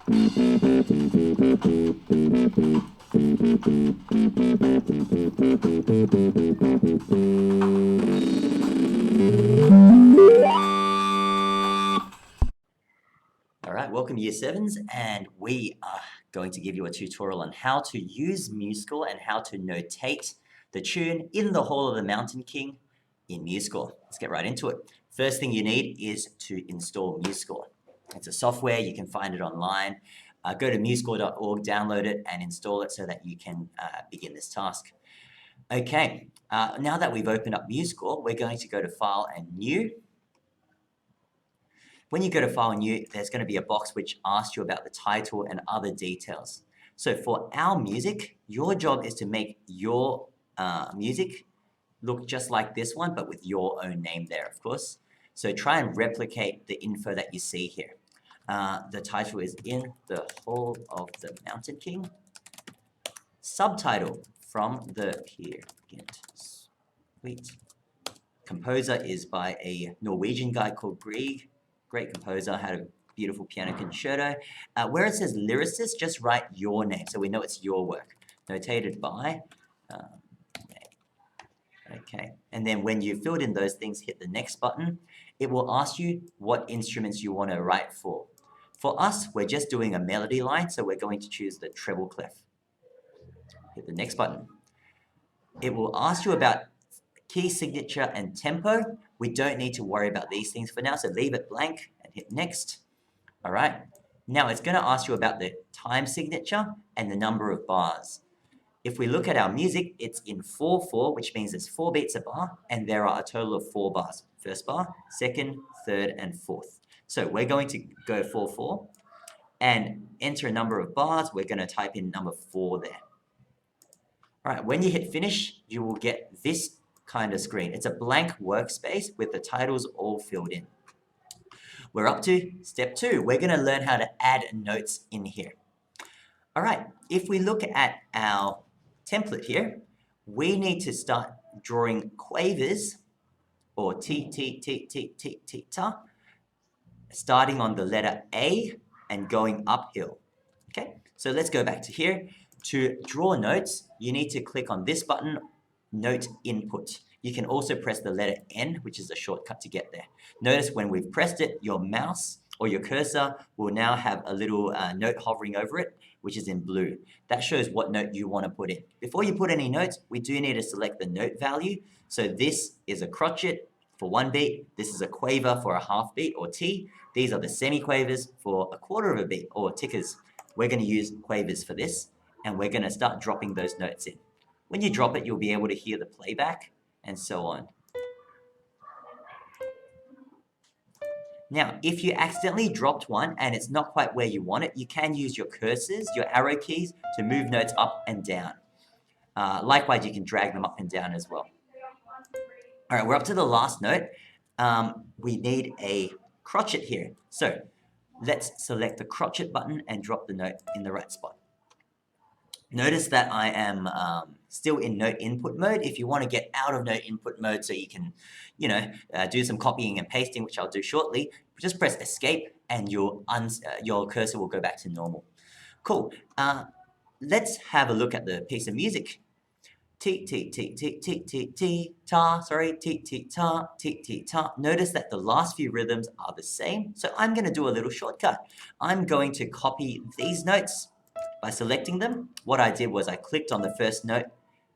Alright, welcome Year 7s, and we are going to give you a tutorial on how to use MuseScore and how to notate the tune in the Hall of the Mountain King in MuseScore. Let's get right into it. First thing you need is to install MuseScore. It's a software, you can find it online. Go to musescore.org, download it, and install it so that you can begin this task. Okay, now that we've opened up MuseScore, we're going to go to File and New. When you go to File and New, there's going to be a box which asks you about the title and other details. So for our music, your job is to make your music look just like this one, but with your own name there, of course. So try and replicate the info that you see here. The title is In the Hall of the Mountain King. Subtitle, From the Peer Gynt. Sweet. Composer is by a Norwegian guy called Grieg. Great composer, had a beautiful piano concerto. Where it says lyricist, just write your name so we know it's your work. Notated by. Okay, and then when you've filled in those things, hit the next button. It will ask you what instruments you want to write for. For us, we're just doing a melody line, so we're going to choose the treble clef. Hit the next button. It will ask you about key signature and tempo. We don't need to worry about these things for now, so leave it blank and hit next. All right, now it's going to ask you about the time signature and the number of bars. If we look at our music, it's in 4/4, which means there's 4 beats a bar, and there are a total of 4 bars. First bar, second, third, and fourth. So we're going to go 4/4 and enter a number of bars. We're going to type in number 4 there. All right, when you hit finish, you will get this kind of screen. It's a blank workspace with the titles all filled in. We're up to step 2. We're going to learn how to add notes in here. All right, if we look at our template here, we need to start drawing quavers, or T, T, T, T, T, T, ta, starting on the letter A and going uphill. Okay, so let's go back to here. To draw notes, you need to click on this button, Note Input. You can also press the letter N, which is a shortcut to get there. Notice when we've pressed it, your mouse or your cursor will now have a little note hovering over it, which is in blue. That shows what note you want to put in. Before you put any notes, we do need to select the note value. So this is a crotchet for 1 beat. This is a quaver for a half beat, or T. These are the semi-quavers for a quarter of a beat, or tickers. We're going to use quavers for this, and we're going to start dropping those notes in. When you drop it, you'll be able to hear the playback, and so on. Now, if you accidentally dropped one and it's not quite where you want it, you can use your cursors, your arrow keys, to move notes up and down. Likewise, you can drag them up and down as well. All right, we're up to the last note. We need a crotchet here. So let's select the crotchet button and drop the note in the right spot. Notice that I am still in note input mode. If you want to get out of note input mode so you can, do some copying and pasting, which I'll do shortly, just press escape and your cursor will go back to normal. Cool. Let's have a look at the piece of music. T, T, T, T, T, T, T, ta, sorry, T, T, ta, T, T, ta. Notice that the last few rhythms are the same, so I'm going to do a little shortcut. I'm going to copy these notes by selecting them. What I did was I clicked on the first note.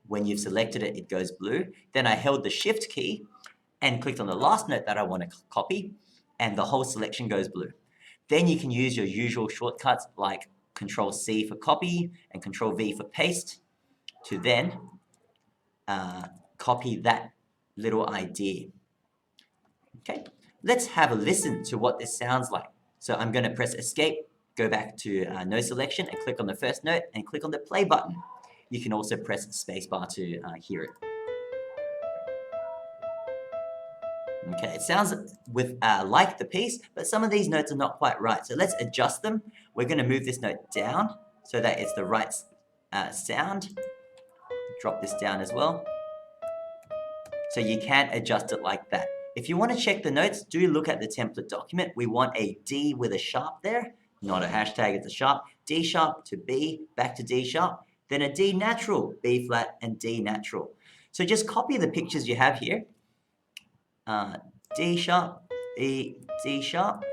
When you've selected it, it goes blue. Then I held the shift key and clicked on the last note that I want to copy, and the whole selection goes blue. Then you can use your usual shortcuts like Control-C for copy and Control-V for paste to then copy that little idea. Okay, let's have a listen to what this sounds like. So I'm going to press escape, go back to no selection and click on the first note and click on the play button. You can also press spacebar to hear it. Okay, it sounds like the piece, but some of these notes are not quite right. So let's adjust them. We're going to move this note down so that it's the right sound. Drop this down as well. So you can adjust it like that. If you want to check the notes, do look at the template document. We want a D with a sharp there not a hashtag, it's a sharp, D sharp to B, back to D sharp, then a D natural, B flat, and D natural. So just copy the pictures you have here. D sharp, E, D sharp,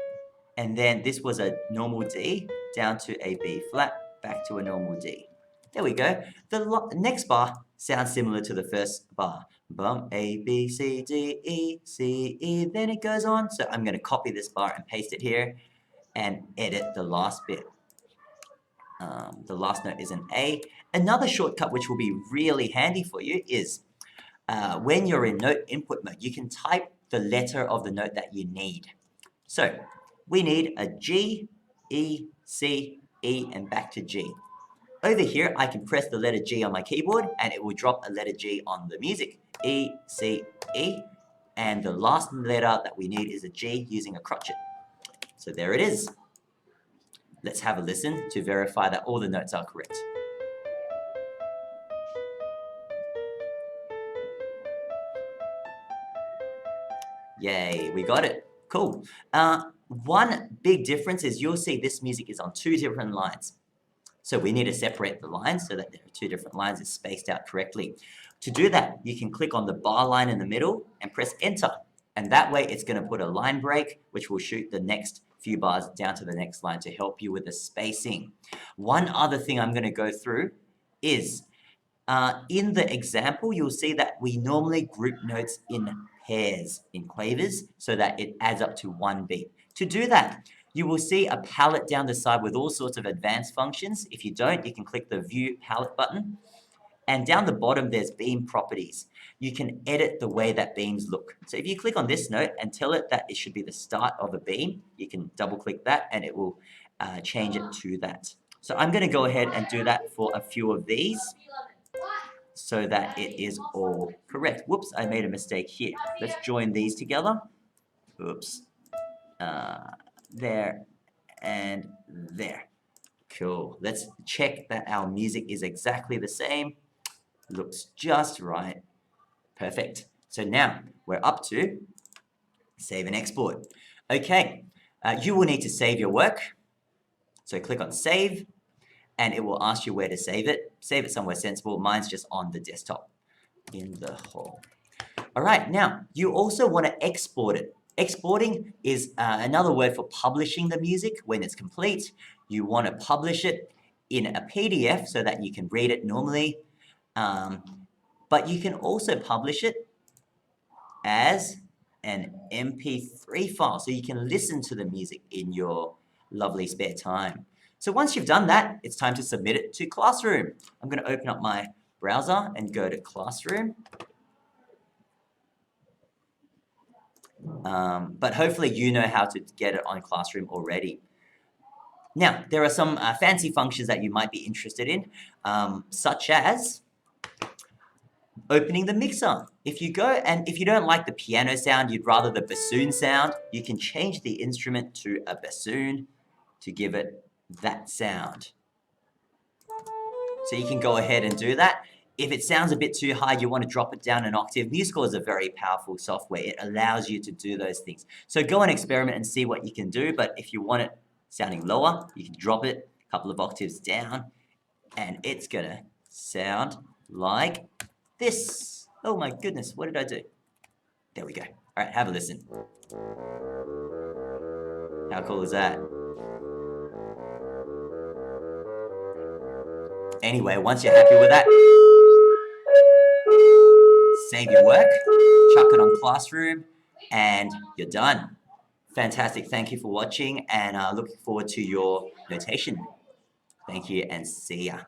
and then this was a normal D, down to a B flat, back to a normal D. There we go. The next bar sounds similar to the first bar. Bum, A, B, C, D, E, C, E, then it goes on. So I'm going to copy this bar and paste it here and edit the last bit. The last note is an A. Another shortcut which will be really handy for you is when you're in note input mode, you can type the letter of the note that you need. So we need a G, E, C, E, and back to G. Over here, I can press the letter G on my keyboard and it will drop a letter G on the music. E, C, E, and the last letter that we need is a G using a crotchet. So there it is. Let's have a listen to verify that all the notes are correct. Yay, we got it. Cool. One big difference is you'll see this music is on 2 different lines. So we need to separate the lines so that there are 2 different lines, it's spaced out correctly. To do that, you can click on the bar line in the middle and press enter. And that way it's going to put a line break, which will shoot the next few bars down to the next line to help you with the spacing. One other thing I'm going to go through is, in the example, you'll see that we normally group notes in pairs, in quavers, so that it adds up to 1 beat. To do that, you will see a palette down the side with all sorts of advanced functions. If you don't, you can click the View Palette button. And down the bottom, there's beam properties. You can edit the way that beams look. So if you click on this note and tell it that it should be the start of a beam, you can double click that and it will change it to that. So I'm going to go ahead and do that for a few of these so that it is all correct. Whoops, I made a mistake here. Let's join these together. Oops. There and there. Cool. Let's check that our music is exactly the same. Looks just right. Perfect. So now we're up to save and export. Okay, you will need to save your work. So click on save and it will ask you where to save it. Save it somewhere sensible. Mine's just on the desktop in the hole. All right, now you also want to export it. Exporting is another word for publishing the music when it's complete. You want to publish it in a PDF so that you can read it normally. But you can also publish it as an MP3 file so you can listen to the music in your lovely spare time. So once you've done that, it's time to submit it to Classroom. I'm going to open up my browser and go to Classroom. But hopefully you know how to get it on Classroom already. Now, there are some fancy functions that you might be interested in, such as opening the mixer. If you go and if you don't like the piano sound, you'd rather the bassoon sound, you can change the instrument to a bassoon to give it that sound. So you can go ahead and do that. If it sounds a bit too high, you want to drop it down an octave. MuseScore is a very powerful software. It allows you to do those things. So go and experiment and see what you can do. But if you want it sounding lower, you can drop it a couple of octaves down and it's going to sound like this. Oh my goodness, what did I do? There we go. All right, have a listen. How cool is that? Anyway, once you're happy with that, save your work, chuck it on Classroom, and you're done. Fantastic. Thank you for watching, and looking forward to your notation. Thank you, and see ya.